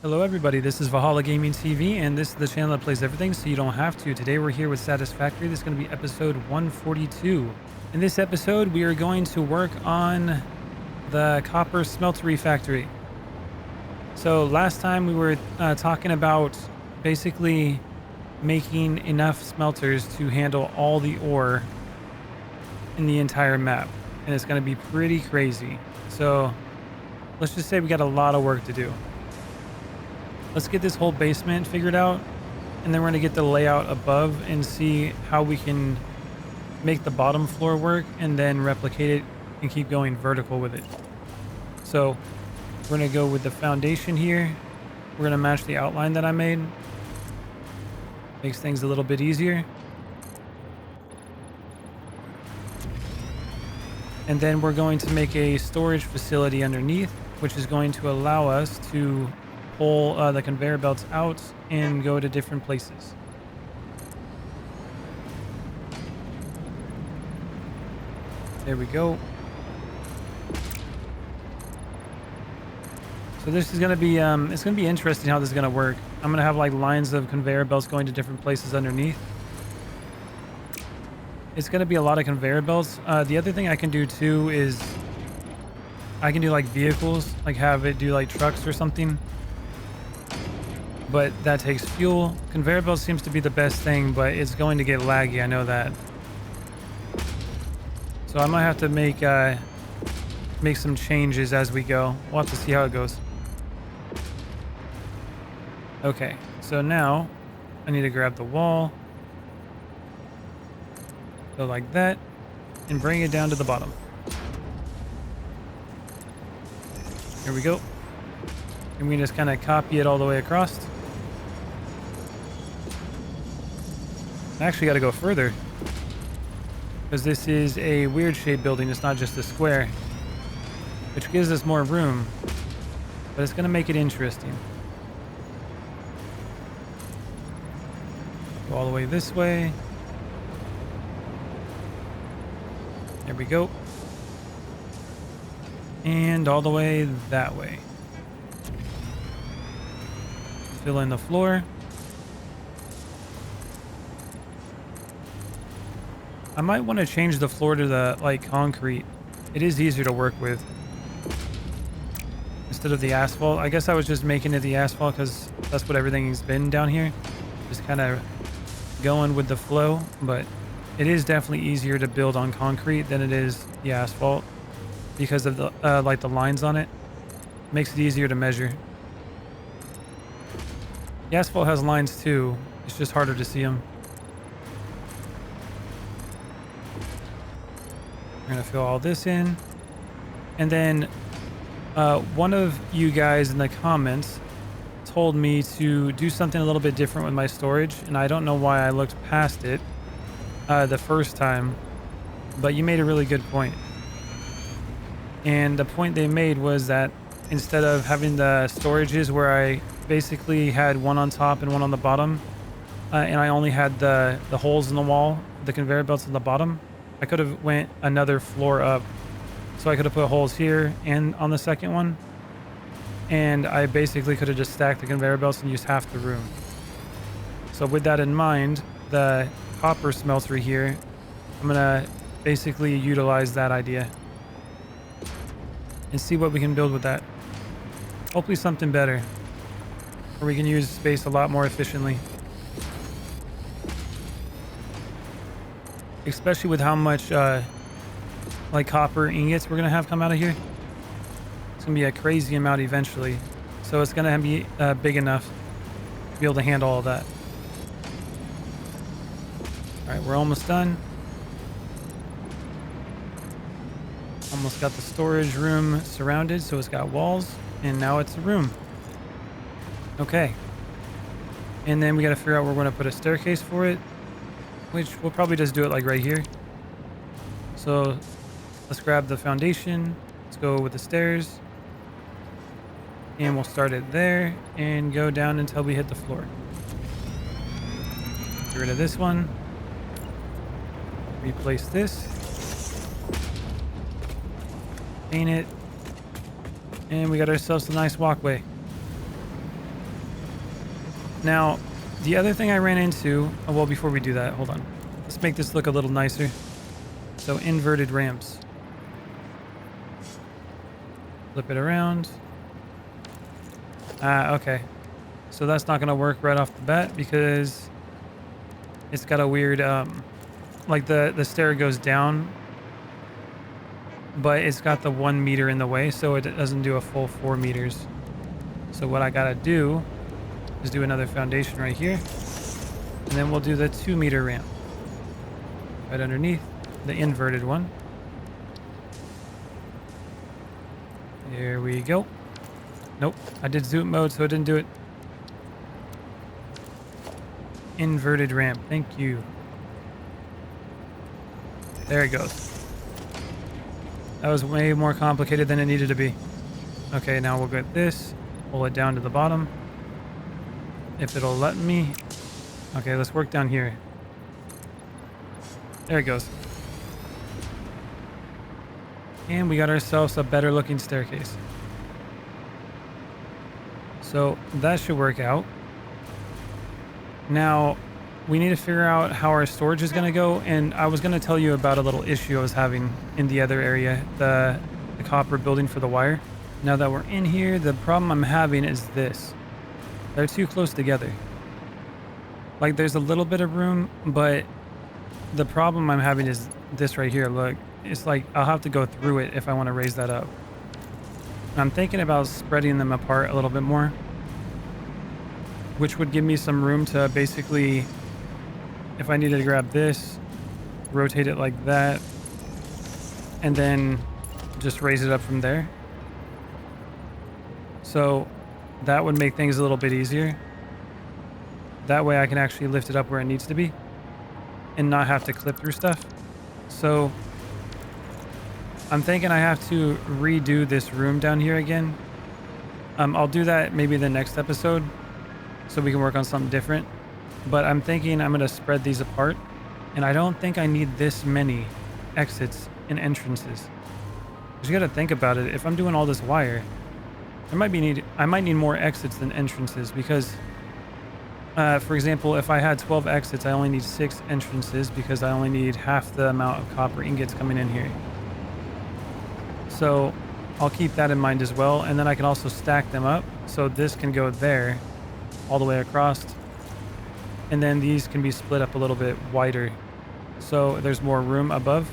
Hello everybody, this is Valhallagamingtv and this is the channel that plays everything so you don't have to. Today we're here with Satisfactory. This is going to be episode 142. In this episode we are going to work on the copper smeltery factory. So last time we were talking about basically making enough smelters to handle all the ore in the entire map. And it's going to be pretty crazy. So let's just say we got a lot of work to do. Let's get this whole basement figured out, and then we're going to get the layout above and see how we can make the bottom floor work and then replicate it and keep going vertical with it. So we're going to go with the foundation here. We're going to match the outline that I made. Makes things a little bit easier. And then we're going to make a storage facility underneath, which is going to allow us to pull the conveyor belts out and go to different places. There we go. So this is going to be it's going to be interesting how this is going to work. I'm going to have like lines of conveyor belts going to different places underneath. It's going to be a lot of conveyor belts. The other thing I can do too is I can do like vehicles, like have it do like trucks or something. But that takes fuel. Conveyor belt seems to be the best thing, but it's going to get laggy. I know that. So I might have to make some changes as we go. We'll have to see how it goes. Okay, so now I need to grab the wall. Go like that and bring it down to the bottom. Here we go. And we just kind of copy it all the way across. I actually got to go further because this is a weird shaped building. It's not just a square, which gives us more room, but it's going to make it interesting. Go all the way this way. There we go. And all the way that way. Fill in the floor. I might want to change the floor to the like concrete. It is easier to work with instead of the asphalt. I guess I was just making it the asphalt because that's what everything's been down here. Just kind of going with the flow, but it is definitely easier to build on concrete than it is the asphalt because of the like the lines on it. Makes it easier to measure. The asphalt has lines too. It's just harder to see them. We're gonna fill all this in, and then one of you guys in the comments told me to do something a little bit different with my storage, and I don't know why I looked past it the first time, but you made a really good point. And the point they made was that instead of having the storages where I basically had one on top and one on the bottom, and I only had the holes in the wall, the conveyor belts on the bottom, I could have went another floor up. So I could have put holes here and on the second one. And I basically could have just stacked the conveyor belts and used half the room. So with that in mind, the copper smeltery here, I'm going to basically utilize that idea and see what we can build with that. Hopefully something better, where we can use space a lot more efficiently. Especially with how much like copper ingots we're gonna have come out of here. It's gonna be a crazy amount eventually, so it's gonna be big enough to be able to handle all that. All right, we're almost done. Almost got the storage room surrounded, so it's got walls, and now it's a room. Okay, and then we got to figure out where we're going to put a staircase for it, which we'll probably just do it like right here. So let's grab the foundation. Let's go with the stairs. And we'll start it there and go down until we hit the floor. Get rid of this one. Replace this. Paint it. And we got ourselves a nice walkway. Now, the other thing I ran into, oh, well, before we do that, hold on. Let's make this look a little nicer. So inverted ramps. Flip it around. Okay. So that's not going to work right off the bat because it's got a weird, like the stair goes down, but it's got the 1 meter in the way, so it doesn't do a full 4 meters. So what I got to do is do another foundation right here, and then we'll do the 2 meter ramp right underneath the inverted one. There we go. Nope, I did zoom mode, so it didn't do it. Inverted ramp, thank you. There it goes. That was way more complicated than it needed to be. Okay, now we'll get this, pull it down to the bottom. If it'll let me. Okay, let's work down here. There it goes. And we got ourselves a better looking staircase. So that should work out. Now, we need to figure out how our storage is going to go. And I was going to tell you about a little issue I was having in the other area, the copper building for the wire. Now that we're in here, the problem I'm having is this. They're too close together. Like, there's a little bit of room, but the problem I'm having is this right here. Look, it's like I'll have to go through it if I want to raise that up. I'm thinking about spreading them apart a little bit more, which would give me some room to basically, if I needed to grab this, rotate it like that, and then just raise it up from there. So that would make things a little bit easier. That way I can actually lift it up where it needs to be and not have to clip through stuff. So I'm thinking I have to redo this room down here again. I'll do that maybe the next episode so we can work on something different. But I'm thinking I'm going to spread these apart. And I don't think I need this many exits and entrances. Because you got to think about it. If I'm doing all this wire, I might need more exits than entrances because, for example, if I had 12 exits, I only need 6 entrances because I only need half the amount of copper ingots coming in here. So I'll keep that in mind as well. And then I can also stack them up. So this can go there all the way across. And then these can be split up a little bit wider. So there's more room above.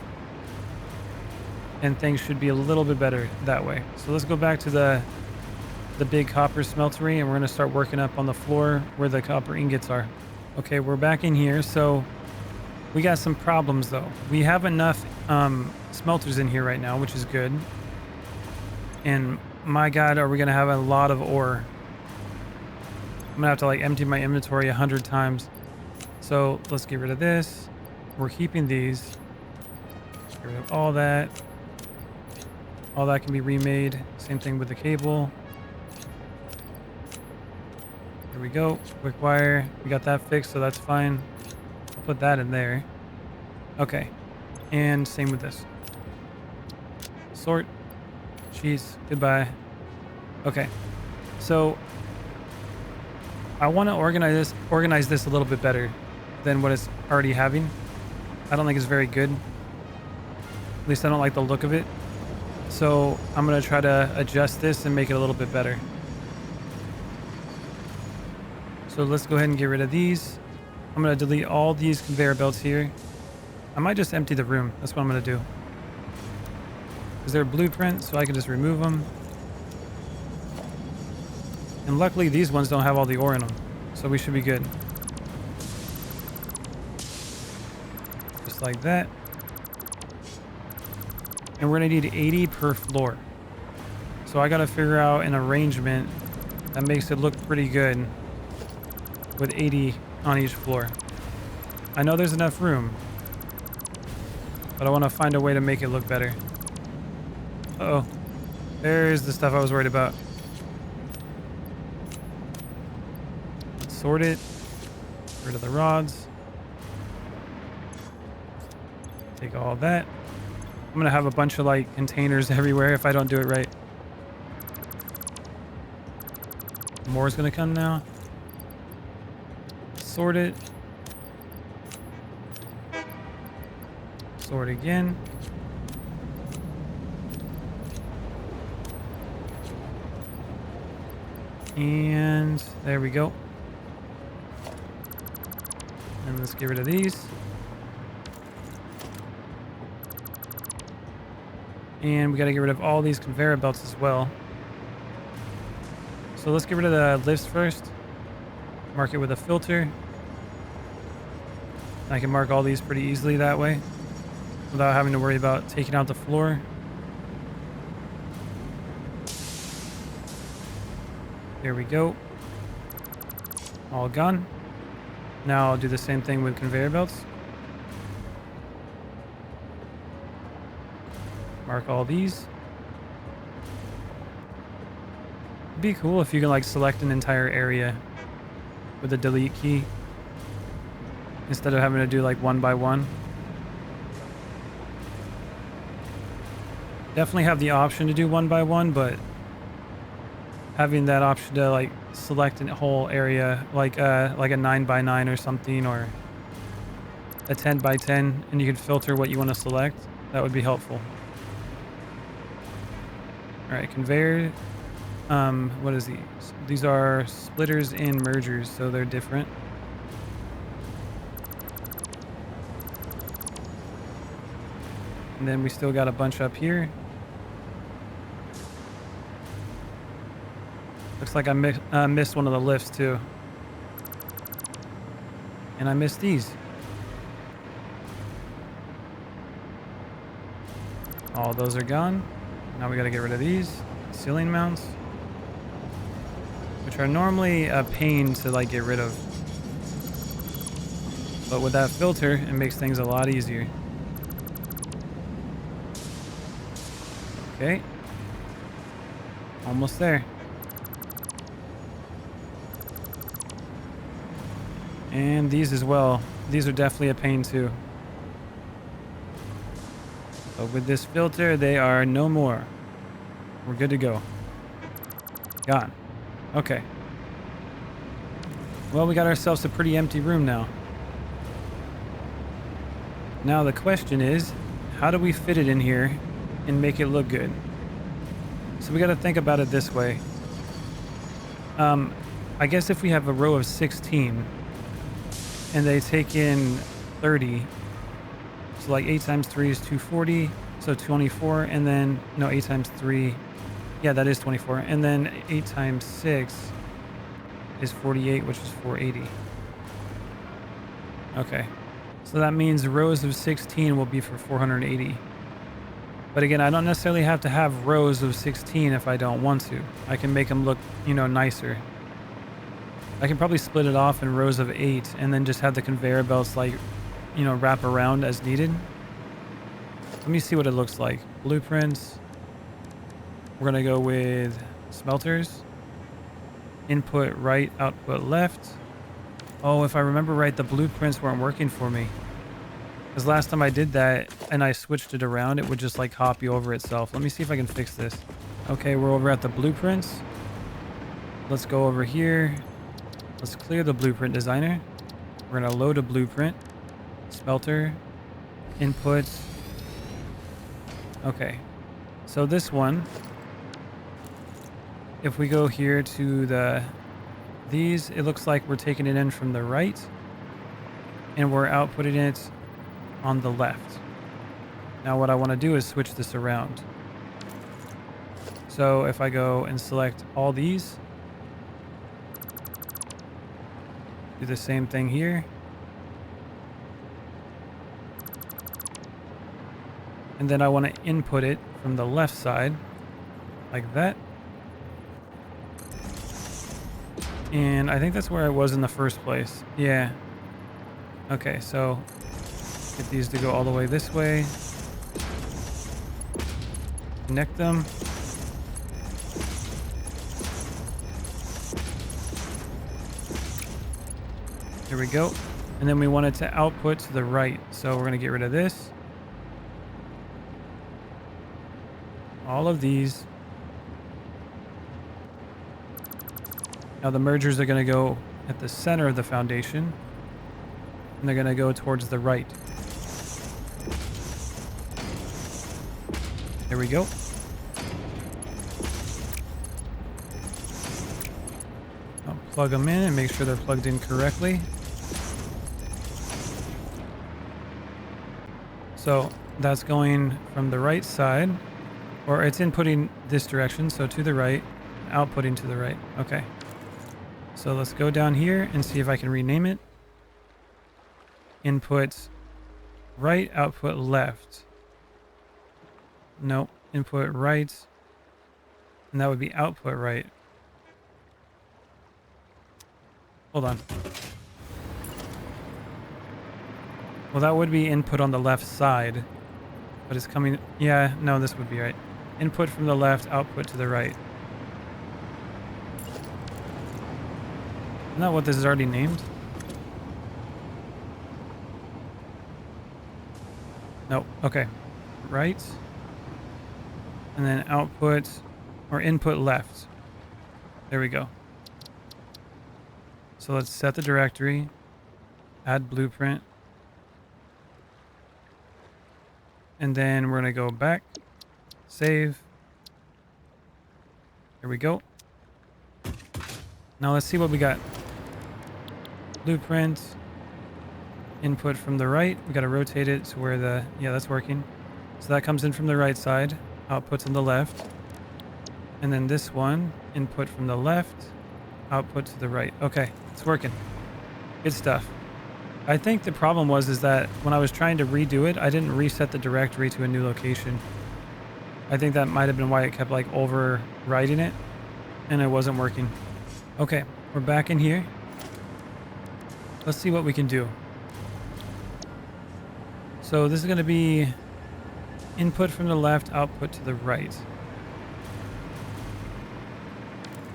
And things should be a little bit better that way. So let's go back to the big copper smeltery, and we're going to start working up on the floor where the copper ingots are. Okay, we're back in here. So we got some problems though. We have enough smelters in here right now, which is good. And my God, are we going to have a lot of ore. I'm going to have to like empty my inventory 100 times. So let's get rid of this. We're keeping these. Get rid of all that. All that can be remade. Same thing with the cable. There we go. Quick wire. We got that fixed, so that's fine. I'll put that in there. Okay. And same with this. Sort. Jeez. Goodbye. Okay. So I want to organize this a little bit better than what it's already having. I don't think it's very good. At least I don't like the look of it. So I'm going to try to adjust this and make it a little bit better. So let's go ahead and get rid of these. I'm going to delete all these conveyor belts here. I might just empty the room. That's what I'm going to do. Because they're blueprints, so I can just remove them. And luckily these ones don't have all the ore in them. So we should be good. Just like that. And we're going to need 80 per floor. So I got to figure out an arrangement that makes it look pretty good with 80 on each floor. I know there's enough room, but I want to find a way to make it look better. Uh-oh. There's the stuff I was worried about. Let's sort it. Get rid of the rods. Take all that. I'm going to have a bunch of like containers everywhere if I don't do it right. More is going to come now. sort it. Sort again. And there we go. And let's get rid of these. And we got to get rid of all these conveyor belts as well. So let's get rid of the lifts first. Mark it with a filter. I can mark all these pretty easily that way without having to worry about taking out the floor. There we go. All gone. Now I'll do the same thing with conveyor belts. Mark all these. It'd be cool if you can like select an entire area with the delete key instead of having to do like one by one. Definitely have the option to do one by one, but having that option to like select a whole area like a 9x9 or something, or a 10x10, and you can filter what you want to select, that would be helpful. All right, conveyor. What is these? These are splitters and mergers, so they're different. And then we still got a bunch up here. Looks like I missed one of the lifts too. And I missed these. All those are gone. Now we got to get rid of these ceiling mounts, which are normally a pain to like get rid of. But with that filter, it makes things a lot easier. Okay. Almost there. And these as well. These are definitely a pain too. But with this filter, they are no more. We're good to go. Gone. Okay. Well, we got ourselves a pretty empty room now. Now the question is, how do we fit it in here and make it look good? So we got to think about it this way. I guess if we have a row of 16 and they take in 30, so like 8 times 3 is 240, so 24, and then, no, 8 times 3, yeah, that is 24, and then 8 times 6 is 48, which is 480. Okay, so that means rows of 16 will be for 480. But again, I don't necessarily have to have rows of 16 if I don't want to. I can make them look, nicer. I can probably split it off in rows of 8 and then just have the conveyor belts like, wrap around as needed. Let me see what it looks like. Blueprints. We're going to go with smelters. Input right, output left. Oh, if I remember right, the blueprints weren't working for me. Because last time I did that and I switched it around, it would just like copy over itself. Let me see if I can fix this. Okay, we're over at the blueprints. Let's go over here. Let's clear the blueprint designer. We're going to load a blueprint. Smelter. Input. Okay. So this one, if we go here to these, it looks like we're taking it in from the right and we're outputting it on the left. Now what I want to do is switch this around. So if I go and select all these, do the same thing here. And then I want to input it from the left side, like that. And I think that's where I was in the first place. Yeah. Okay, so get these to go all the way this way. Connect them. There we go. And then we want it to output to the right. So we're going to get rid of this. All of these. Now the mergers are going to go at the center of the foundation, and they're going to go towards the right. There we go. I'll plug them in and make sure they're plugged in correctly. So that's going from the right side, or it's inputting this direction, so to the right, outputting to the right. Okay. So let's go down here and see if I can rename it. Input right, output left. Nope, input right, and that would be output right. Hold on. Well, that would be input on the left side, but it's coming... Yeah, no, this would be right. Input from the left, output to the right. Isn't that what this is already named? Nope. Okay. Right. And then output or input left. There we go. So let's set the directory. Add blueprint. And then we're going to go back. Save. There we go. Now let's see what we got. Blueprint. Input from the right. We got to rotate it to where the... Yeah, that's working. So that comes in from the right side. Output's on the left. And then this one, input from the left, output to the right. Okay, it's working. Good stuff. I think the problem was that when I was trying to redo it, I didn't reset the directory to a new location. I think that might have been why it kept like overwriting it and it wasn't working. Okay, we're back in here. Let's see what we can do. So this is going to be input from the left, output to the right.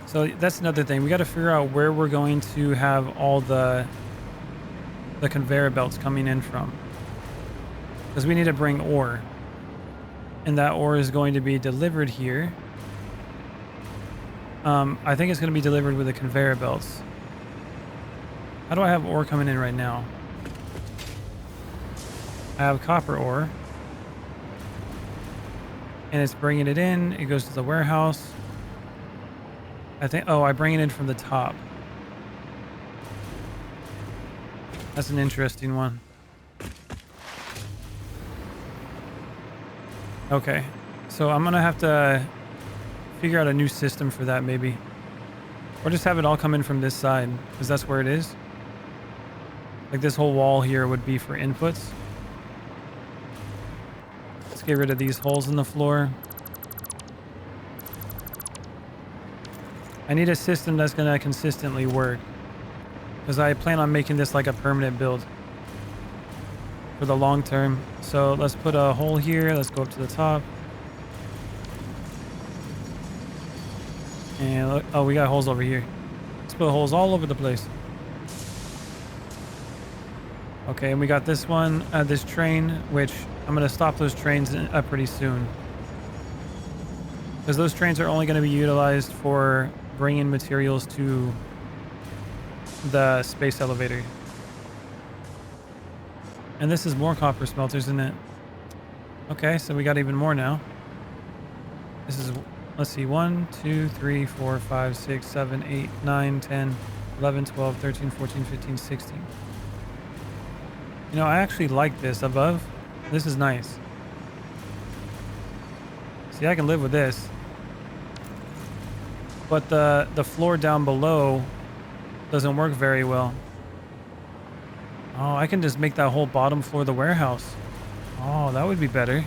So that's another thing. We got to figure out where we're going to have all the conveyor belts coming in from. Because we need to bring ore. And that ore is going to be delivered here. I think it's going to be delivered with the conveyor belts. How do I have ore coming in right now? I have copper ore. And it's bringing it in. It goes to the warehouse. I think... Oh, I bring it in from the top. That's an interesting one. Okay. So I'm going to have to figure out a new system for that maybe. Or just have it all come in from this side. Because that's where it is. Like this whole wall here would be for inputs. Let's get rid of these holes in the floor. I need a system that's going to consistently work. Because I plan on making this like a permanent build. For the long term. So let's put a hole here. Let's go up to the top. And look, oh, we got holes over here. Let's put holes all over the place. Okay, and we got this one, this train, which I'm going to stop those trains pretty soon. Because those trains are only going to be utilized for bringing materials to the space elevator. And this is more copper smelters, isn't it? Okay, so we got even more now. This is, let's see, 1, 2, 3, 4, 5, 6, 7, 8, 9, 10, 11, 12, 13, 14, 15, 16. You know, I actually like this above. This is nice. See, I can live with this. But the floor down below doesn't work very well. Oh, I can just make that whole bottom floor the warehouse. Oh, that would be better.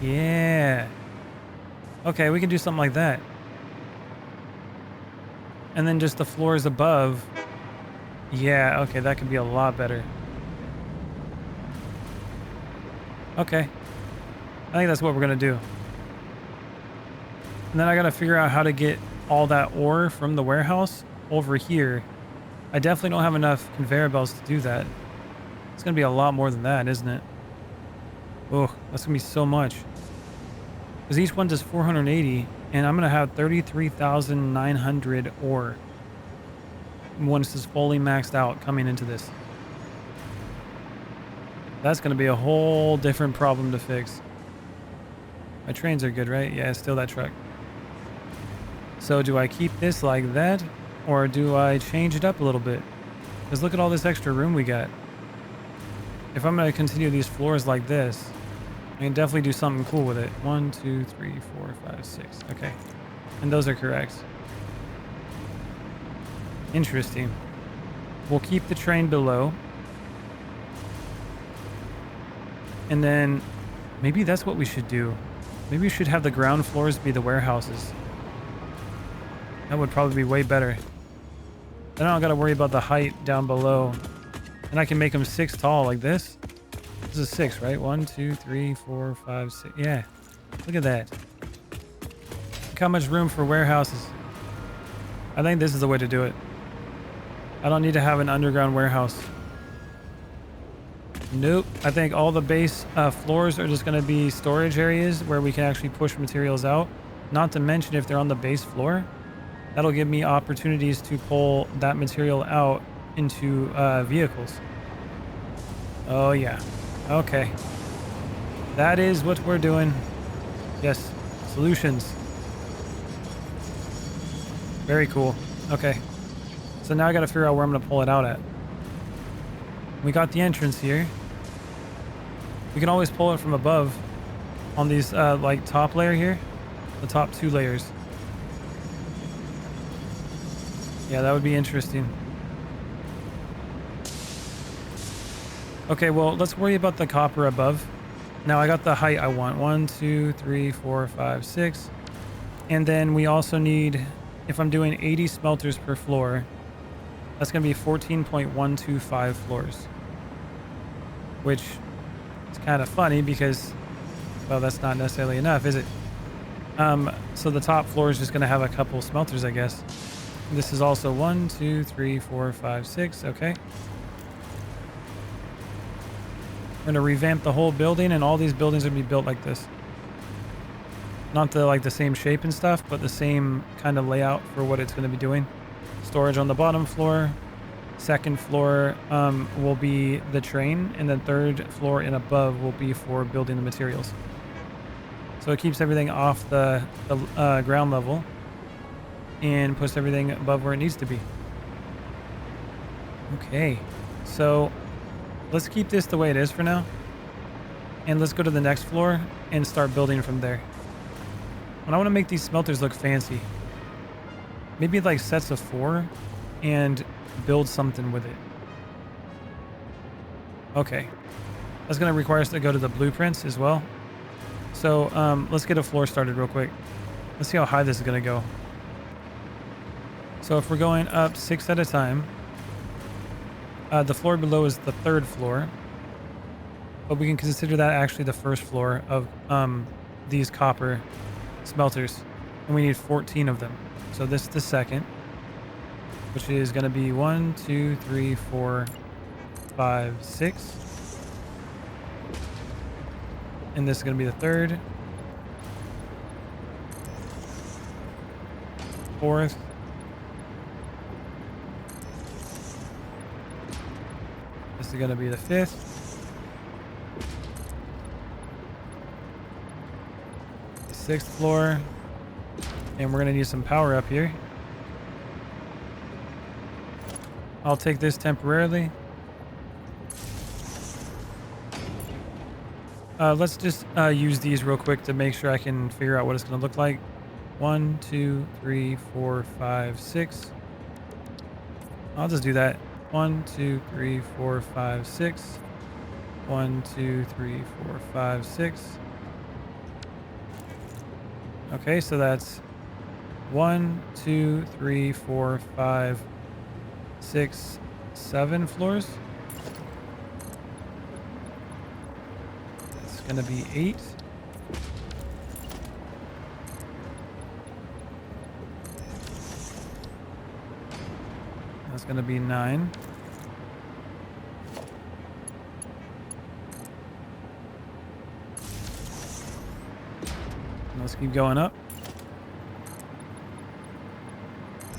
Yeah. Okay, we can do something like that. And then just the floors above. Yeah, okay, that could be a lot better. Okay. I think that's what we're going to do. And then I got to figure out how to get all that ore from the warehouse over here. I definitely don't have enough conveyor belts to do that. It's going to be a lot more than that, isn't it? Oh, that's going to be so much. Because each one does 480, and I'm going to have 33,900 ore. once it's fully maxed out coming into this. That's going to be a whole different problem to fix. My trains are good, right? Yeah, still that truck. So do I keep this like that, or do I change it up a little bit? Because look at all this extra room we got. If I'm going to continue these floors like this, I can definitely do something cool with it. 1, 2, 3, 4, 5, 6. Okay. And those are correct. Interesting. We'll keep the train below. And then maybe that's what we should do. Maybe we should have the ground floors be the warehouses. That would probably be way better. Then I don't got to worry about the height down below. And I can make them 6 tall like this. This is 6, right? 1, 2, 3, 4, 5, 6. Yeah. Look at that. Look how much room for warehouses. I think this is the way to do it. I don't need to have an underground warehouse. Nope. I think all the base floors are just going to be storage areas where we can actually push materials out. Not to mention, if they're on the base floor, that'll give me opportunities to pull that material out into vehicles. Oh, yeah. Okay. That is what we're doing. Yes. Solutions. Very cool. Okay. So now I got to figure out where I'm going to pull it out at. We got the entrance here. We can always pull it from above on these like top layer here. The top 2 layers. Yeah, that would be interesting. Okay, well, let's worry about the copper above. Now I got the height I want. 1, 2, 3, 4, 5, 6. And then we also need, if I'm doing 80 smelters per floor, that's going to be 14.125 floors. Which is kind of funny because, well, that's not necessarily enough, is it? So the top floor is just going to have a couple smelters, I guess. This is also 1, 2, 3, 4, 5, 6. Okay. We're going to revamp the whole building, and all these buildings are going to be built like this. Not the same shape and stuff, but the same kind of layout for what it's going to be doing. Storage on the bottom floor. Second floor will be the train, and then third floor and above will be for building the materials. So it keeps everything off the ground level and puts everything above where it needs to be. Okay, so let's keep this the way it is for now, and let's go to the next floor and start building from there. And I want to make these smelters look fancy. Maybe like sets of 4 and build something with it. Okay. That's going to require us to go to the blueprints as well. So let's get a floor started real quick. Let's see how high this is going to go. So if we're going up 6 at a time, the floor below is the 3rd floor. But we can consider that actually the 1st floor of these copper smelters. And we need 14 of them. So this is the 2nd, which is going to be 1, 2, 3, 4, 5, 6. And this is going to be the 3rd, 4th, this is going to be the 5th, the 6th floor, and we're going to need some power up here. I'll take this temporarily. Let's just use these real quick to make sure I can figure out what it's going to look like. 1, 2, 3, 4, 5, 6. I'll just do that. 1, 2, 3, 4, 5, 6. 1, 2, 3, 4, 5, 6. Okay, so that's 1, 2, 3, 4, 5, 6, 7 floors. It's going to be 8. That's going to be 9. And let's keep going up.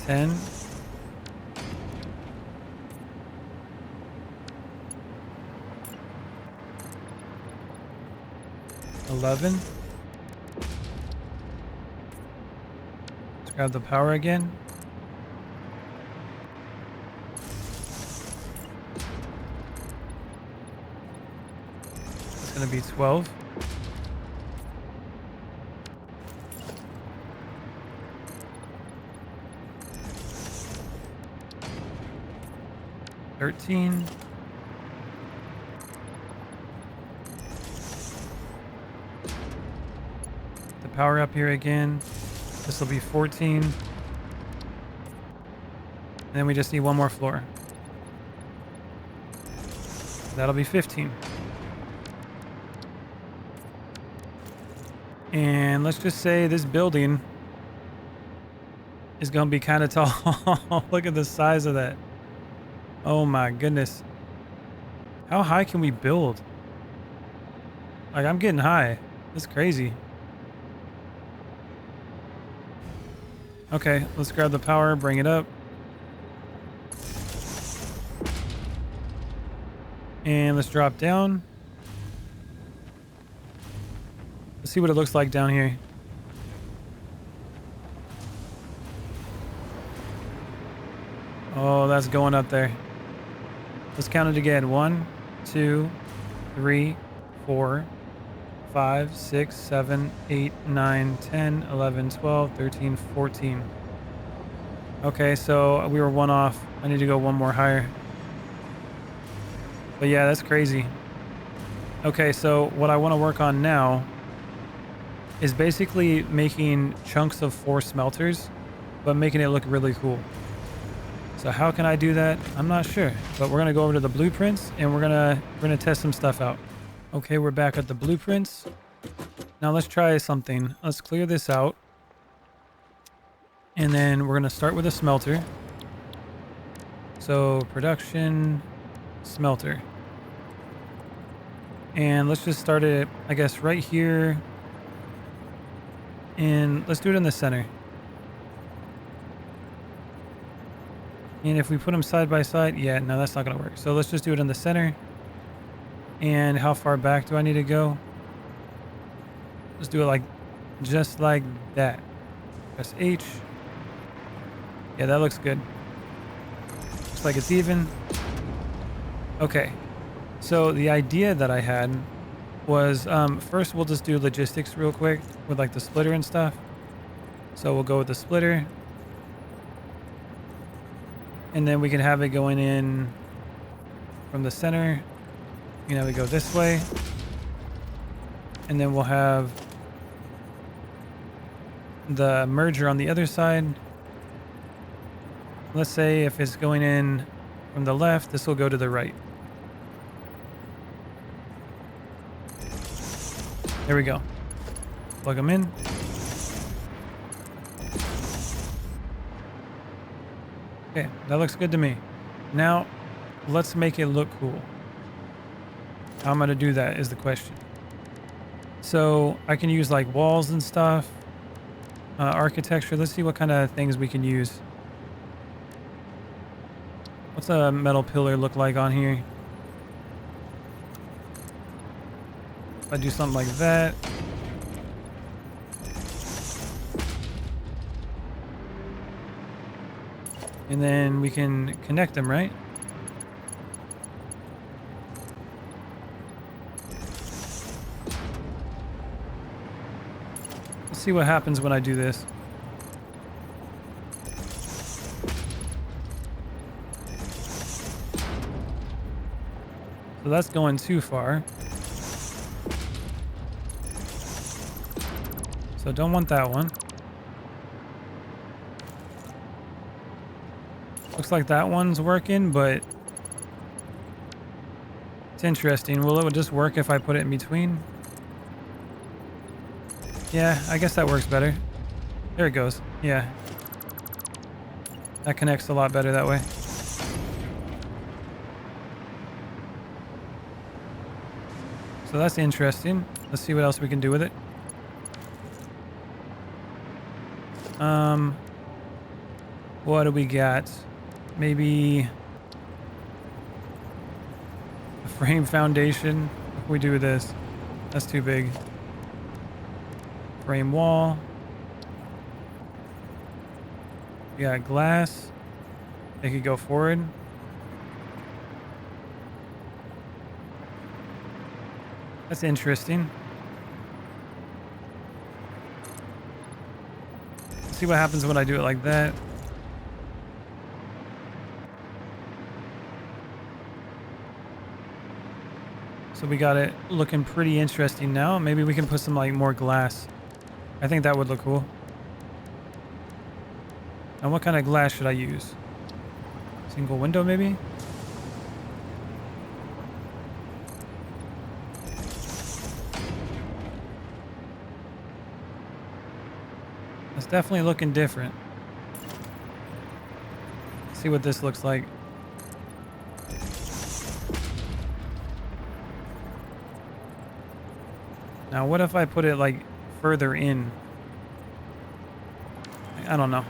10. 11. Let's grab the power again. It's going to be 12. $13. The power up here again. This will be 14. And then we just need one more floor. That'll be 15. And let's just say this building is going to be kind of tall. Look at the size of that. Oh my goodness. How high can we build? Like, I'm getting high. That's crazy. Okay, let's grab the power, bring it up. And let's drop down. Let's see what it looks like down here. Oh, that's going up there. Let's count it again. 1, 2, 3, 4, 5, 6, 7, 8, 9, 10, 11, 12, 13, 14. Okay, so we were one off. I need to go one more higher. But yeah, that's crazy. Okay, so what I want to work on now is basically making chunks of 4 smelters, but making it look really cool. So how can I do that? I'm not sure, but we're gonna go over to the blueprints and we're gonna test some stuff out. Okay, we're back at the blueprints. Now let's try something. Let's clear this out. And then we're gonna start with a smelter. So production smelter. And let's just start it, I guess, right here. And let's do it in the center. And if we put them side by side, yeah, no, that's not going to work. So let's just do it in the center. And how far back do I need to go? Let's do it like, just like that. Press H. Yeah, that looks good. Looks like it's even. Okay. So the idea that I had was, first we'll just do logistics real quick with like the splitter and stuff. So we'll go with the splitter. And then we can have it going in from the center. You know, we go this way. And then we'll have the merger on the other side. Let's say if it's going in from the left, this will go to the right. There we go. Plug them in. Okay, that looks good to me. Now, let's make it look cool. How I'm going to do that is the question. So I can use like walls and stuff. Architecture. Let's see what kind of things we can use. What's a metal pillar look like on here? If I do something like that. And then we can connect them, right? Let's see what happens when I do this. So that's going too far. So don't want that one. Looks like that one's working, but it's interesting. Will it just work if I put it in between? Yeah, I guess that works better. There it goes. Yeah. That connects a lot better that way. So that's interesting. Let's see what else we can do with it. What do we got? Maybe a frame foundation. What can we do with this? That's too big. Frame wall. We got glass. They could go forward. That's interesting. Let's see what happens when I do it like that. So we got it looking pretty interesting now. Maybe we can put some like more glass. I think that would look cool. And what kind of glass should I use? Single window maybe? It's definitely looking different. Let's see what this looks like. Now, what if I put it like further in? I don't know.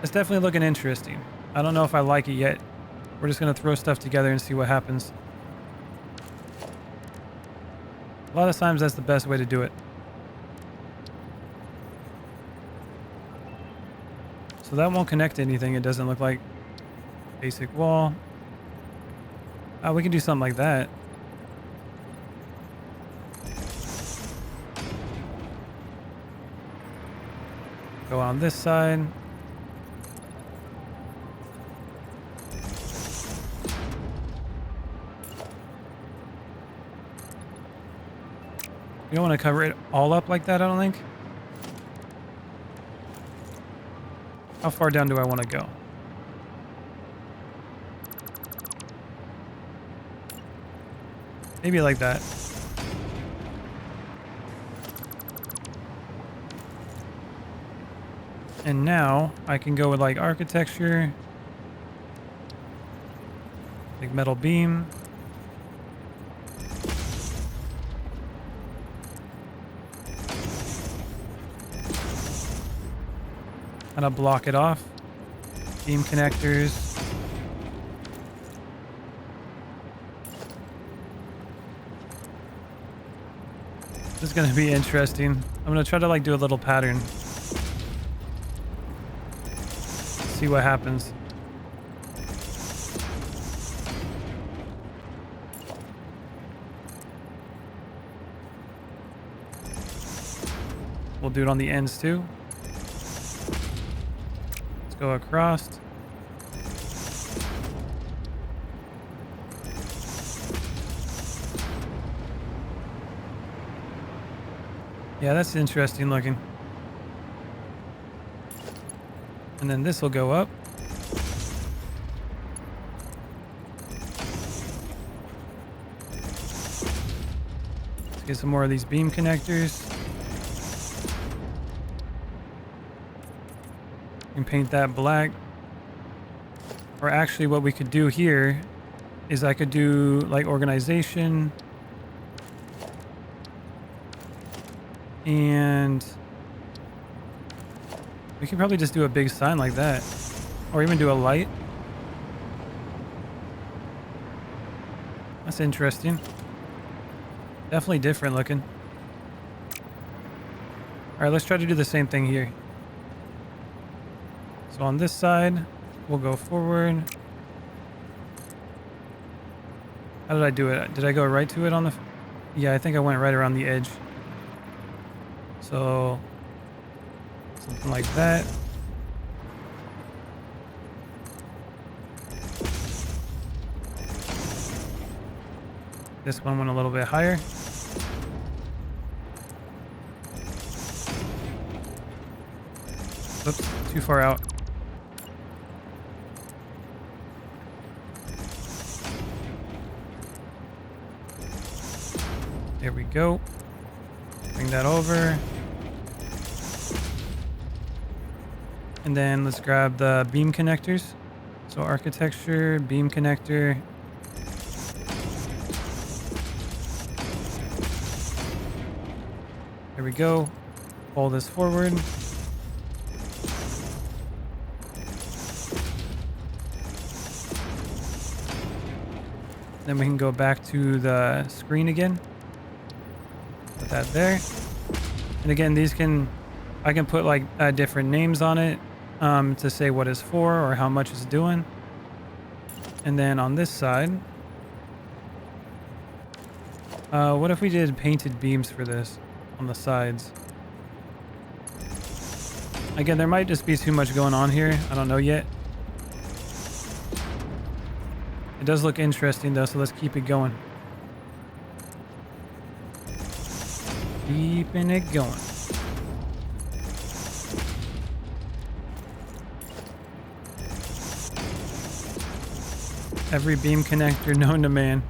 It's definitely looking interesting. I don't know if I like it yet. We're just going to throw stuff together and see what happens. A lot of times that's the best way to do it. So that won't connect to anything. It doesn't look like. Basic wall. We can do something like that. Go on this side. You don't want to cover it all up like that, I don't think. How far down do I want to go? Maybe like that. And now I can go with like architecture. Big metal beam. Kind of block it off. Beam connectors. This is going to be interesting. I'm going to try to like do a little pattern. See what happens. We'll do it on the ends too. Let's go across. Yeah, that's interesting looking. And then this will go up. Let's get some more of these beam connectors. And paint that black. Or actually what we could do here is I could do like organization. And we could probably just do a big sign like that. Or even do a light. That's interesting. Definitely different looking. Alright, let's try to do the same thing here. So on this side, we'll go forward. How did I do it? Did I go right to it on the... Yeah, I think I went right around the edge. So... something like that. This one went a little bit higher. Oops, too far out. There we go. Bring that over. And then let's grab the beam connectors. So architecture, beam connector. There we go. Pull this forward. Then we can go back to the screen again. Put that there. And again, I can put like different names on it to say what it's for or how much it's doing. And then on this side, what if we did painted beams for this on the sides? Again, there might just be too much going on here. I don't know yet. It does look interesting though, so let's keep it going. Keeping it going. Every beam connector known to man.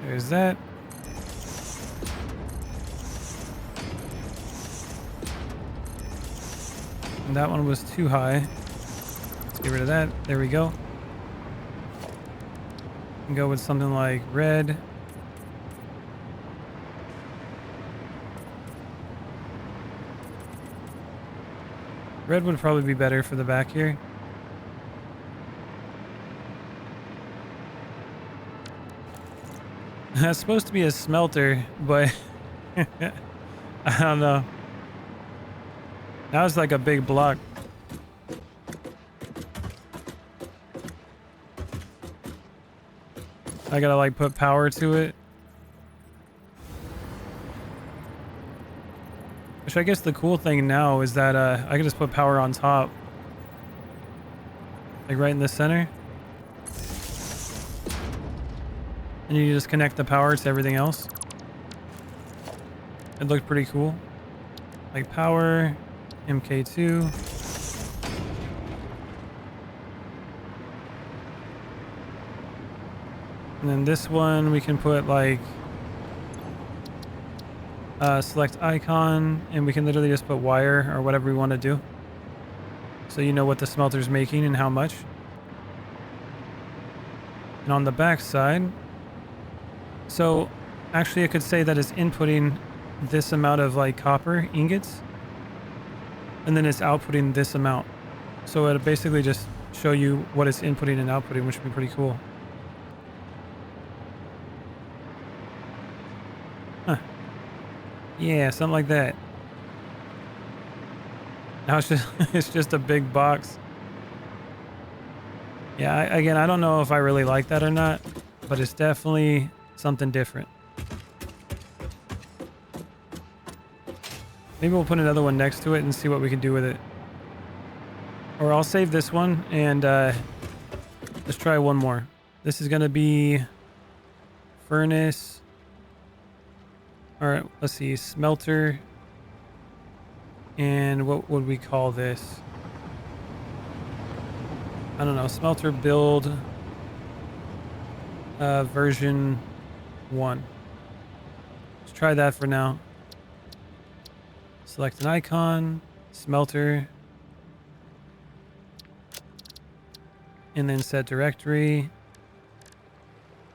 There's that. And that one was too high. Let's get rid of that. There we go. And go with something like red. Red would probably be better for the back here. That's supposed to be a smelter, but I don't know. Now it's like a big block. I gotta like put power to it. Which I guess the cool thing now is that I can just put power on top. Like right in the center. And you just connect the power to everything else. It looked pretty cool. Like power, MK2. And then this one we can put like select icon, and we can literally just put wire or whatever we want to do. So you know what the smelter's making and how much. And on the back side, so actually I could say that it's inputting this amount of like copper ingots, and then it's outputting this amount. So it'll basically just show you what it's inputting and outputting, which would be pretty cool. Huh. Yeah, something like that. Now it's just it's just a big box. Yeah, again, I don't know if I really like that or not, but it's definitely something different. Maybe we'll put another one next to it and see what we can do with it. Or I'll save this one and let's try one more. This is going to be furnace. All right, let's see, smelter. And what would we call this? I don't know, smelter build version 1. Let's try that for now. Select an icon, smelter, and then set directory,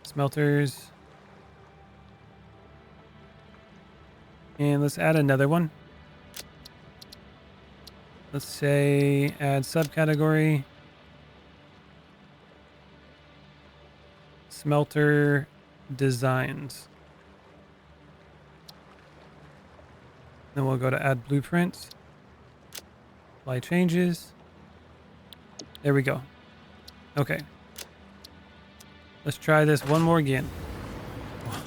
smelters, and let's add another one. Let's say add subcategory, smelter designs. Then we'll go to add blueprints, apply changes. There we go. Okay. Let's try this one more again.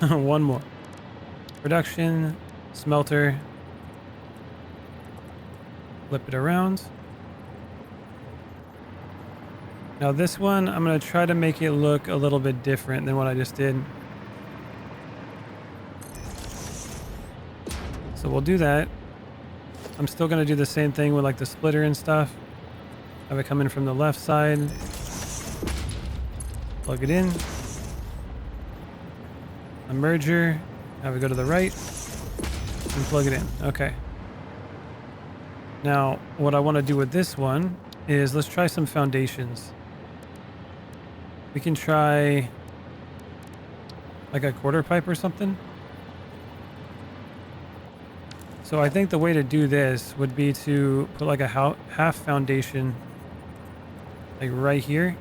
One more. Production, smelter. Flip it around. Now this one, I'm going to try to make it look a little bit different than what I just did. So we'll do that. I'm still going to do the same thing with like the splitter and stuff. Have it come in from the left side. Plug it in. A merger. Have it go to the right. And plug it in. Okay. Now, what I want to do with this one is let's try some foundations. We can try like a quarter pipe or something. So I think the way to do this would be to put like a half foundation like right here.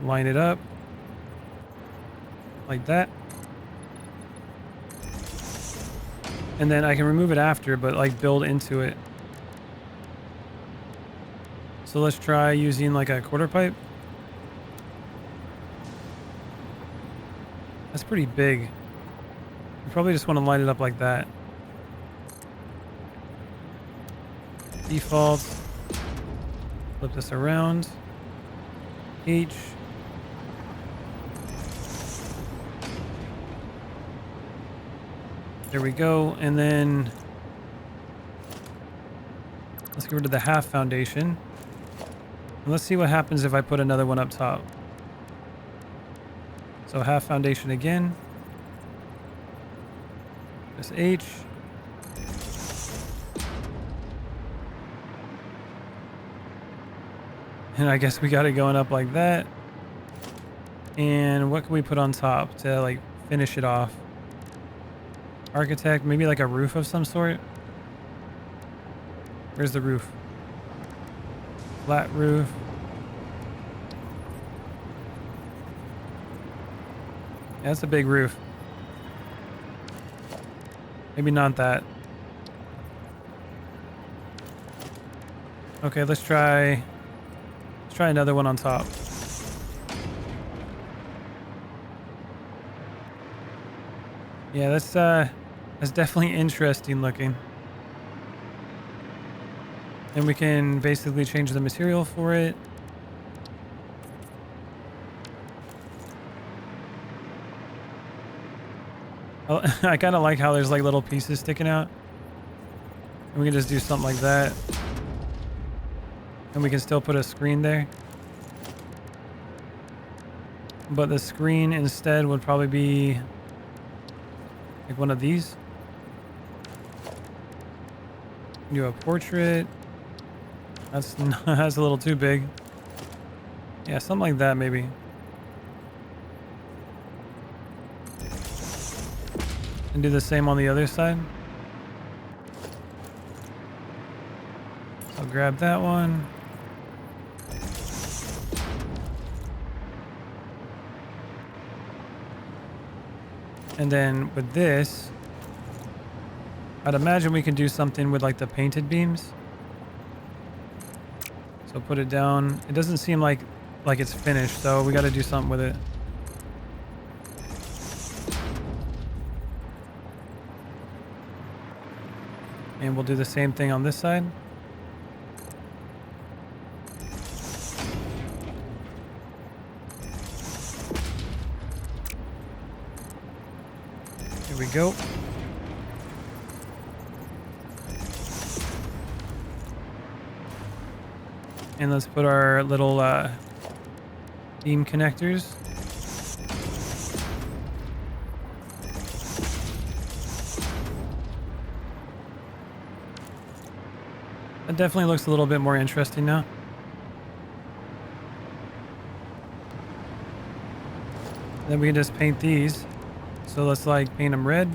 Line it up. like that. And then I can remove it after, but like build into it. So let's try using like a quarter pipe. That's pretty big. You probably just want to line it up like that. Default. Flip this around. H. There we go. And then let's get rid of the half foundation. And let's see what happens if I put another one up top. So half foundation again. Press H. And I guess we got it going up like that. And what can we put on top to like finish it off? Architect, maybe like a roof of some sort. Where's the roof? Flat roof. Yeah, that's a big roof. Maybe not that. Okay, let's try another one on top. Yeah, that's definitely interesting looking. And we can basically change the material for it. I kind of like how there's like little pieces sticking out. And we can just do something like that. And we can still put a screen there. But the screen instead would probably be like one of these. Do a portrait. That's that's a little too big. Yeah, something like that maybe. And do the same on the other side. I'll grab that one. And then with this, I'd imagine we can do something with like the painted beams. So put it down. It doesn't seem like it's finished, so we got to do something with it. And we'll do the same thing on this side. Here we go. And let's put our little beam connectors. That definitely looks a little bit more interesting now. Then we can just paint these. So let's like paint them red.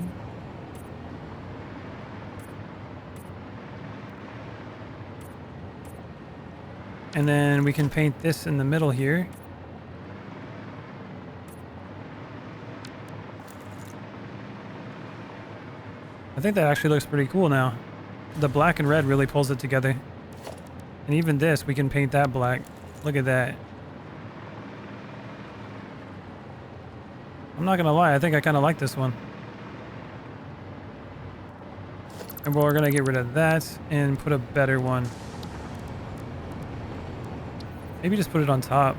And then we can paint this in the middle here. I think that actually looks pretty cool now. The black and red really pulls it together. And even this, we can paint that black. Look at that. I'm not gonna lie, I think I kind of like this one. And we're gonna get rid of that and put a better one. Maybe just put it on top.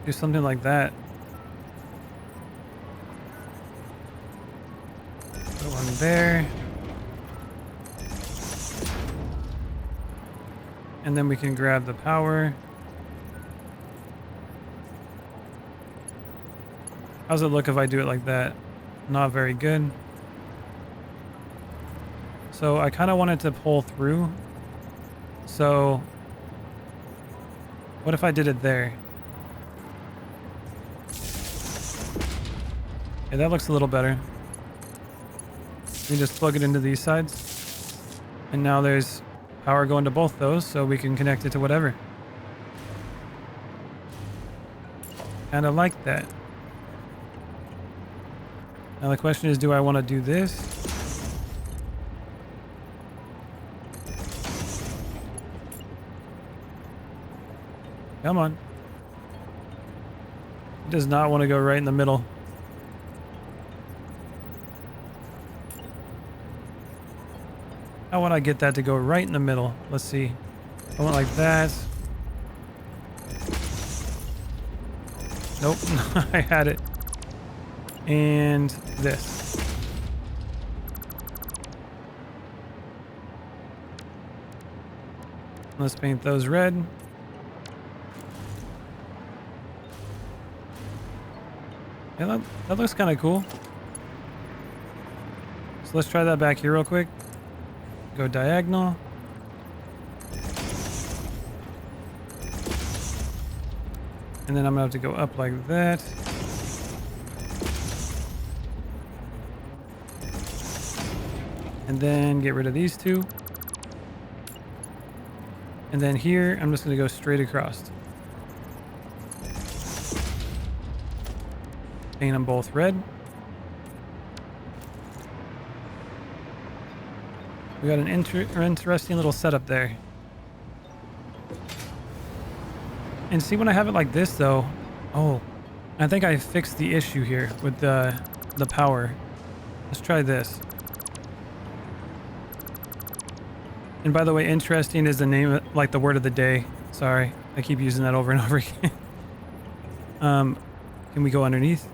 Do something like that. Put one there. And then we can grab the power. How's it look if I do it like that? Not very good. So I kind of wanted to pull through. So what if I did it there? Yeah, that looks a little better. We just plug it into these sides. And now there's power going to both those, so we can connect it to whatever. Kind of like that. Now the question is, do I want to do this? Come on. It does not want to go right in the middle. How would I get that to go right in the middle? Let's see. I want like that. Nope, I had it. And this. Let's paint those red. Yeah, that looks kind of cool. So let's try that back here real quick. Go diagonal. And then I'm gonna have to go up like that. And then get rid of these two. And then here, I'm just gonna go straight across. Paint them both red. We got an interesting little setup there. And see, when I have it like this though, oh, I think I fixed the issue here with the power. Let's try this. And by the way, interesting is the name, like the word of the day. Sorry, I keep using that over and over again. Can we go underneath?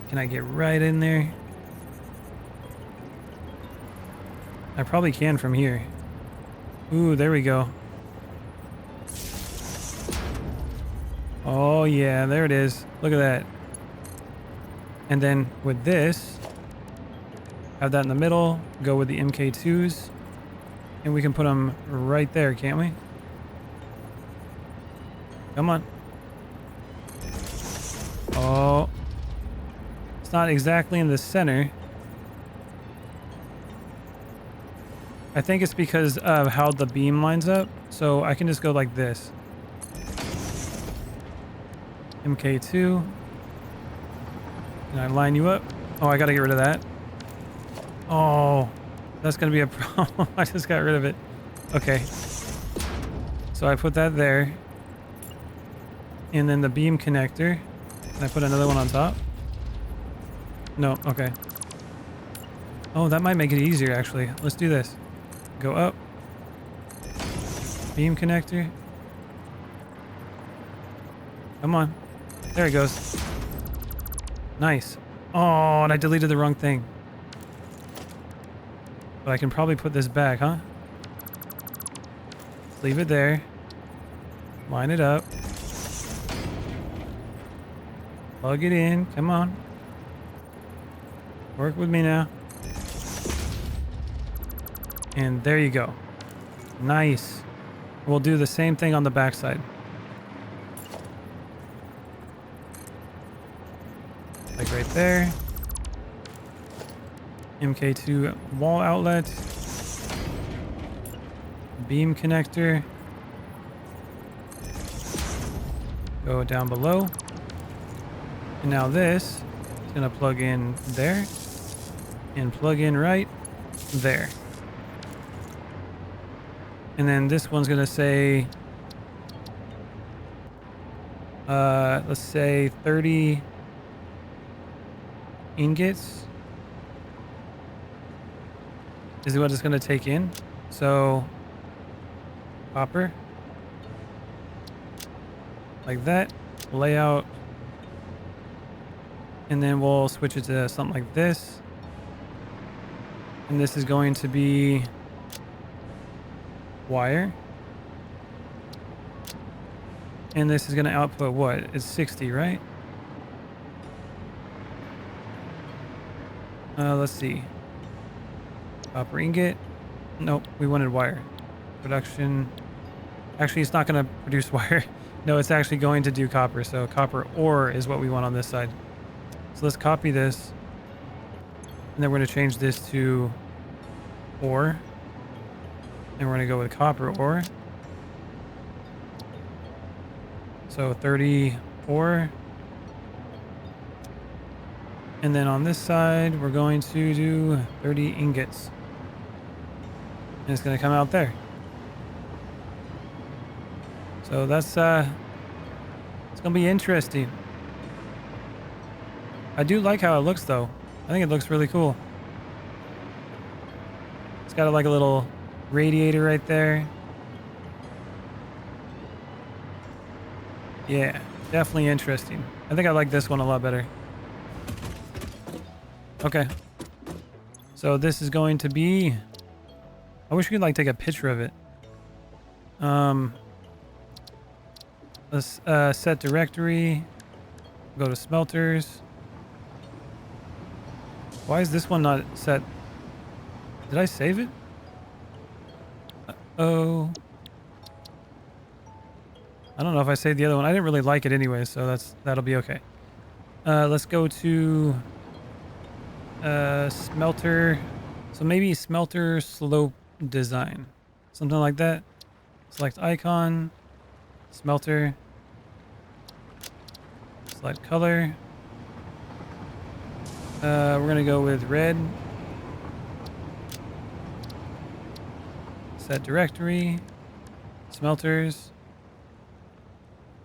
Can I get right in there? I probably can from here. Ooh, there we go. Oh yeah, there it is. Look at that. And then with this, have that in the middle, go with the MK2s, and we can put them right there, can't we? Come on. Oh. It's not exactly in the center. I think it's because of how the beam lines up. So I can just go like this. MK2. Can I line you up? Oh, I gotta get rid of that. Oh, that's gonna be a problem. I just got rid of it. Okay. So I put that there. And then the beam connector. Can I put another one on top? No, okay. Oh, that might make it easier actually. Let's do this. Go up. Beam connector. Come on. There it goes. Nice. Oh, and I deleted the wrong thing. But I can probably put this back, huh? Leave it there. Line it up. Plug it in. Come on. Work with me now. And there you go. Nice. We'll do the same thing on the backside. Like right there. MK2 wall outlet. Beam connector. Go down below. And now this is going to plug in there. And plug in right there. And then this one's going to say, let's say 30 ingots is what it's going to take in. So copper, like that, layout, and then we'll switch it to something like this. And this is going to be wire. And this is going to output what? It's 60, right? Let's see. Copper ingot. Nope, we wanted wire. Production. Actually, it's not going to produce wire. No, it's actually going to do copper. So copper ore is what we want on this side. So let's copy this. And then we're going to change this to ore. And we're going to go with copper ore. So 30 ore. And then on this side, we're going to do 30 ingots. And it's going to come out there. So that's, it's going to be interesting. I do like how it looks though. I think it looks really cool. It's got like a little radiator right there. Yeah, definitely interesting. I think I like this one a lot better. Okay. So this is going to be... I wish we could like take a picture of it. Let's set directory. Go to smelters. Why is this one not set? Did I save it? Uh-oh. I don't know if I saved the other one. I didn't really like it anyway, so that'll be okay. Let's go to smelter. So maybe smelter slope design. Something like that. Select icon. Smelter. Select color. We're going to go with red. Set directory. Smelters.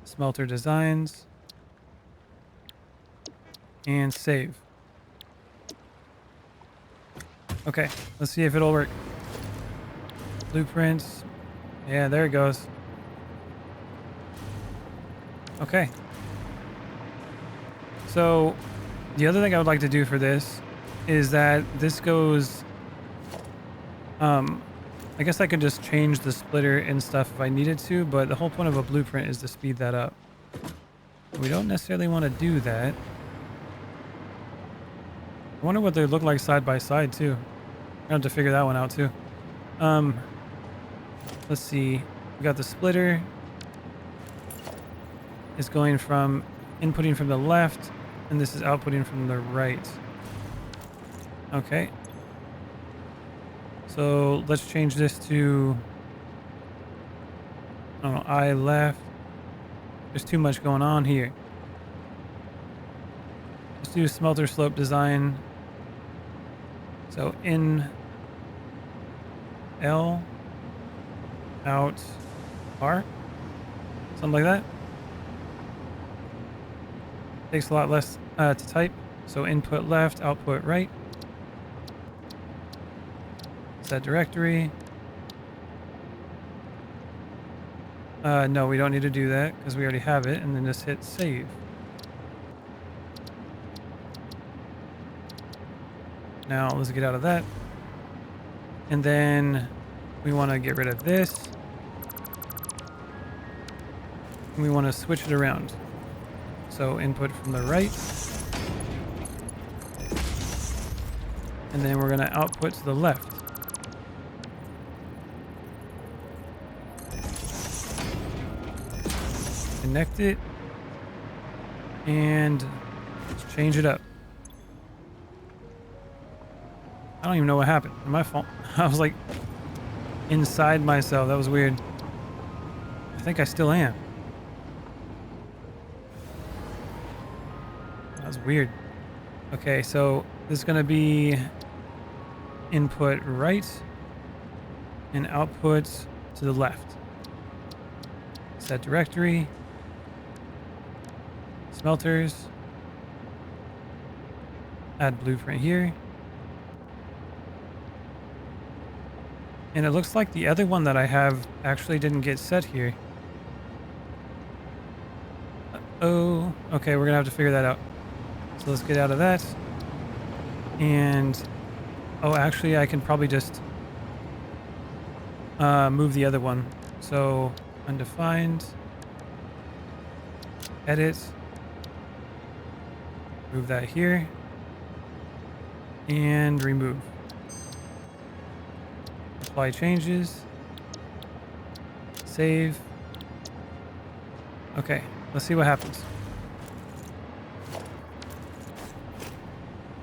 Smelter designs. And save. Okay, let's see if it'll work. Blueprints. Yeah, there it goes. Okay. So the other thing I would like to do for this is that this goes, I guess I could just change the splitter and stuff if I needed to, but the whole point of a blueprint is to speed that up. We don't necessarily want to do that. I wonder what they look like side by side too. I have to figure that one out too. Let's see. We got the splitter. It's going from inputting from the left, and this is outputting from the right. Okay. So let's change this to, I don't know, I left. There's too much going on here. Let's do smelter slope design. So in L, out R, something like that. Takes a lot less to type. So input left, output right. Set directory. No, we don't need to do that because we already have it, and then just hit save. Now let's get out of that. And then we want to get rid of this. And we want to switch it around. So input from the right. And then we're going to output to the left. Connect it. And let's change it up. I don't even know what happened. My fault. I was like inside myself. That was weird. I think I still am. That was weird. Okay, so this is going to be input right and output to the left. Set directory. Smelters. Add blueprint here. And it looks like the other one that I have actually didn't get set here. Oh, okay, we're gonna have to figure that out. So let's get out of that. And, oh, actually I can probably just move the other one. So, undefined, edit, move that here, and remove. Apply changes. Save. Okay, let's see what happens.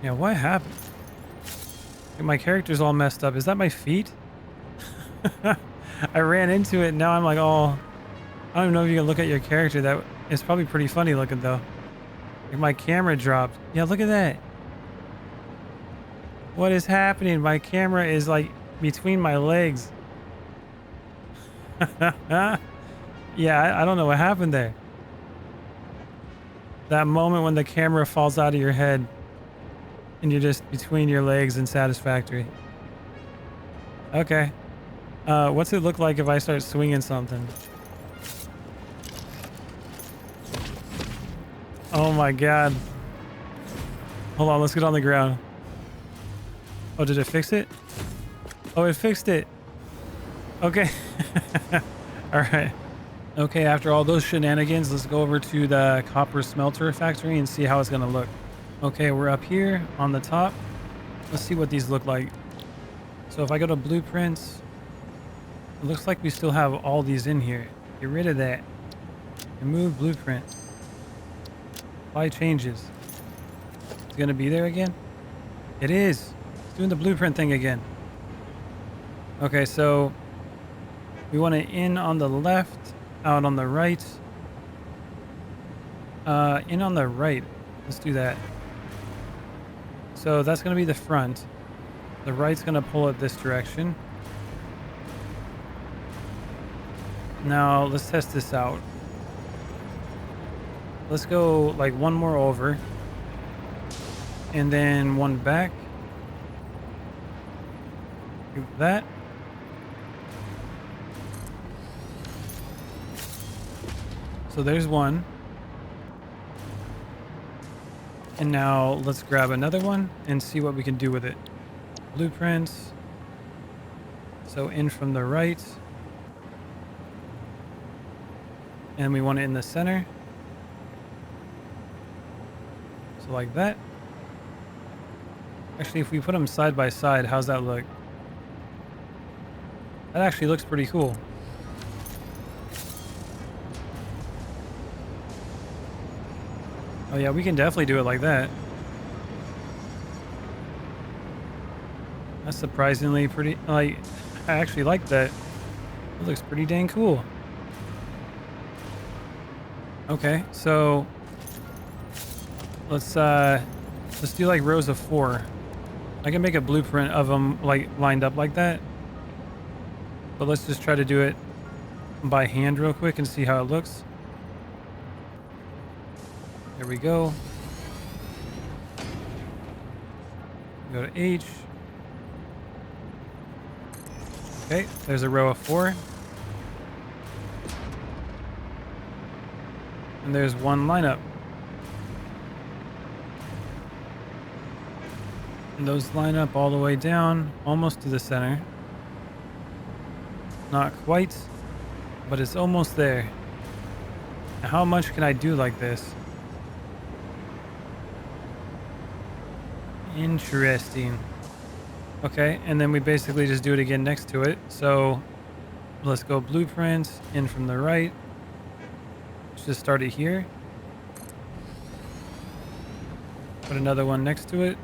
Yeah, what happened? My character's all messed up. Is that my feet? I ran into it and now I'm like, oh, I don't even know if you can look at your character. That is probably pretty funny looking though. Like my camera dropped. Yeah, look at that. What is happening? My camera is like between my legs. Yeah, I don't know what happened there. That moment when the camera falls out of your head and you're just between your legs in Satisfactory. Okay. What's it look like if I start swinging something? Oh my God. Hold on, let's get on the ground. Oh, did it fix it? Oh, it fixed it. Okay. All right. Okay, after all those shenanigans, let's go over to the copper smelter factory and see how it's gonna look. Okay, we're up here on the top. Let's see what these look like. So if I go to blueprints, it looks like we still have all these in here. Get rid of that. Remove blueprint. Apply changes. It's gonna be there again? It is. It's doing the blueprint thing again. Okay, so we want to in on the left, out on the right. In on the right. Let's do that. So that's going to be the front. The right's going to pull it this direction. Now let's test this out. Let's go like one more over. And then one back. Do that. So there's one. And now let's grab another one and see what we can do with it. Blueprints. So in from the right. And we want it in the center. So like that. Actually, if we put them side by side, how's that look? That actually looks pretty cool. Oh yeah, we can definitely do it like that. That's surprisingly pretty, like, I actually like that. It looks pretty dang cool. Okay, so let's do like rows of 4. I can make a blueprint of them like lined up like that. But let's just try to do it by hand real quick and see how it looks. There we go. Go to H. Okay, there's a row of 4. And there's one lineup. And those line up all the way down, almost to the center. Not quite, but it's almost there. Now, how much can I do like this? Interesting. Okay, and then we basically just do it again next to it. So let's go blueprints in from the right. Let's just start it here. Put another one next to it.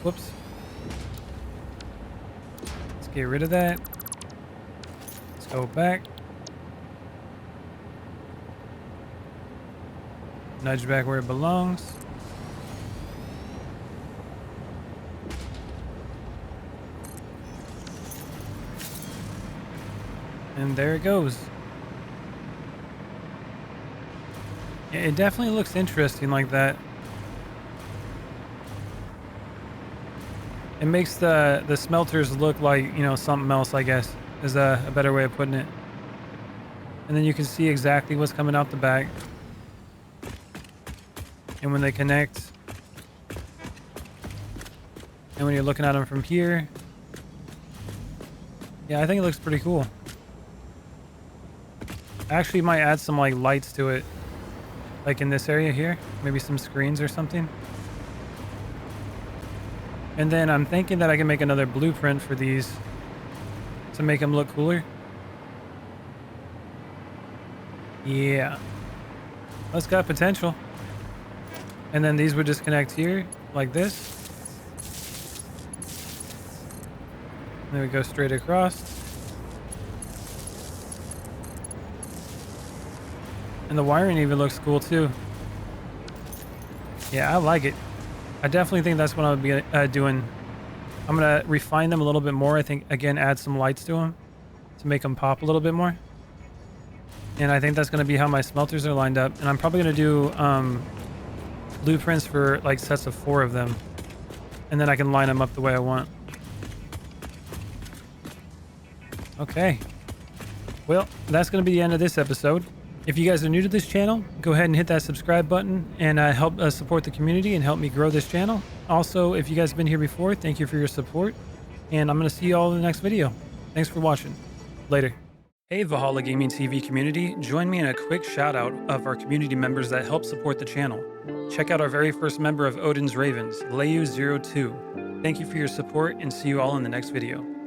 Whoops. Let's get rid of that. Let's go back. Nudge back where it belongs. And there it goes. Yeah, it definitely looks interesting like that. It makes the smelters look like, you know, something else, I guess, is a better way of putting it. And then you can see exactly what's coming out the back. And when they connect, and when you're looking at them from here, yeah, I think it looks pretty cool. I actually might add some like lights to it, like in this area here, maybe some screens or something. And then I'm thinking that I can make another blueprint for these to make them look cooler. Yeah, that's got potential. And then these would just connect here like this. Then we go straight across. And the wiring even looks cool too. Yeah, I like it. I definitely think that's what I'll be doing. I'm gonna refine them a little bit more. I think again, add some lights to them to make them pop a little bit more. And I think that's gonna be how my smelters are lined up. And I'm probably gonna do blueprints for like sets of 4 of them, and then I can line them up the way I want. Okay. Well, that's going to be the end of this episode. If you guys are new to this channel, go ahead and hit that subscribe button and help support the community and help me grow this channel. Also, if you guys have been here before, thank you for your support. And I'm going to see you all in the next video. Thanks for watching. Later. Hey, Valhalla Gaming TV community. Join me in a quick shout out of our community members that help support the channel. Check out our very first member of Odin's Ravens, Leyu02. Thank you for your support and see you all in the next video.